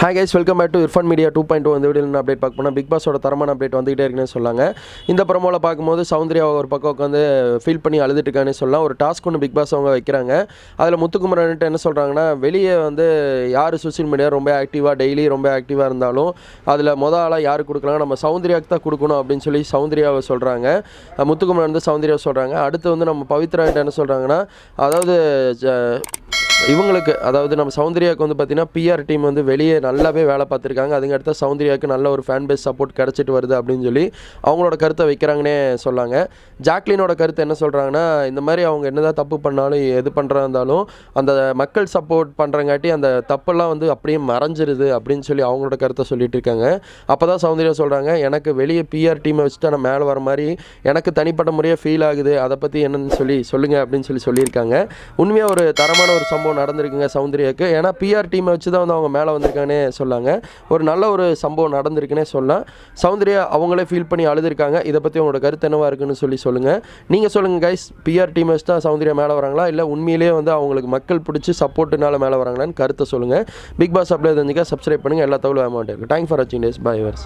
Hi guys, welcome back to Irfan Media 2.2. இந்த வீடியோவில் update பார்க்க போனால் பிக் பாஸோட தரமான அப்டேட் வந்துகிட்டே இருக்குன்னு சொல்லாங்க. இந்த ப்ரோமோவில் பார்க்கும்போது சௌந்தர்யா ஒரு பக்கம் உட்காந்து ஃபீல் பண்ணி அழுதுட்டு இருக்கான்னு சொல்லலாம். ஒரு டாஸ்க் ஒன்று பிக் பாஸ் அவங்க வைக்கிறாங்க. அதில் முத்துக்குமரன்ட்டு என்ன சொல்கிறாங்கன்னா, வெளியே வந்து யார் சோஷியல் மீடியா ரொம்ப ஆக்டிவாக டெய்லி ரொம்ப ஆக்டிவாக இருந்தாலும் அதில் ஆளாக யார் கொடுக்கலாம், நம்ம சௌந்தர்யாவுக்கு தான் கொடுக்கணும் அப்படின்னு சொல்லி சௌந்தர்யாவை சொல்கிறாங்க. முத்துக்குமரன் வந்து சௌந்தர்யாவை சொல்கிறாங்க. அடுத்து வந்து நம்ம பவித்ராகிட்ட என்ன சொல்கிறாங்கன்னா, அதாவது இவங்களுக்கு அதாவது நம்ம சௌந்தர்யாவுக்கு வந்து பார்த்திங்கன்னா பிஆர் டீம் வந்து வெளியே நல்லாவே வேலை பார்த்துருக்காங்க. அதுங்க அடுத்த சௌந்தர்யாவுக்கு நல்ல ஒரு ஃபேன் பேஸ் சப்போர்ட் கிடச்சிட்டு வருது அப்படின்னு சொல்லி அவங்களோட கருத்தை வைக்கிறாங்கன்னே சொல்லாங்க. ஜாக்லினோட கருத்து என்ன சொல்கிறாங்கன்னா, இந்த மாதிரி அவங்க என்னதான் தப்பு பண்ணாலும் எது பண்ணுறா இருந்தாலும் அந்த மக்கள் சப்போர்ட் பண்ணுறங்காட்டி அந்த தப்பெல்லாம் வந்து அப்படியே மறைஞ்சிருது அப்படின்னு சொல்லி அவங்களோட கருத்தை சொல்லிட்டு இருக்காங்க. அப்போ தான் சௌந்தர்யா சொல்கிறாங்க, எனக்கு வெளியே பிஆர் டீமை வச்சுட்டு நான் மேலே வர மாதிரி எனக்கு தனிப்பட்ட முறையாக ஃபீல் ஆகுது, அதை பற்றி என்னன்னு சொல்லி சொல்லுங்கள் அப்படின்னு சொல்லியிருக்காங்க. உண்மையாக ஒரு தரமான ஒரு சம்பவம் நடந்திருக்குங்க சௌந்தர்யாவுக்கு. ஏன்னா பிஆர் டீமை வச்சு தான் வந்து அவங்க மேலே வந்திருக்காங்கன்னே சொல்லாங்க. ஒரு நல்ல ஒரு சம்பவம் நடந்திருக்குன்னே சொல்லலாம். சௌந்தர்யா அவங்களே ஃபீல் பண்ணி அழுதுருக்காங்க. இதை பற்றி உங்களோட கருத்து என்னவா இருக்குன்னு சொல்லுங்கள். நீங்கள் சொல்லுங்கள் கைஸ், பிஆர் டீம் வச்சு தான் சௌந்தர்யா மேலே வராங்களா, இல்லை உண்மையிலேயே வந்து அவங்களுக்கு மக்கள் பிடிச்சி சப்போர்ட்டுனால மேலே வராங்களான்னு கருத்தை சொல்லுங்கள். பிக் பாஸ் அப்படியே தெரிஞ்சுக்க சப்ஸ்கிரைப் பண்ணுங்கள். எல்லா தகவலும் அமௌண்ட் இருக்குது. தேங்க்ஸ் ஃபார் வாட்சிங் டேஸ். Bye verse.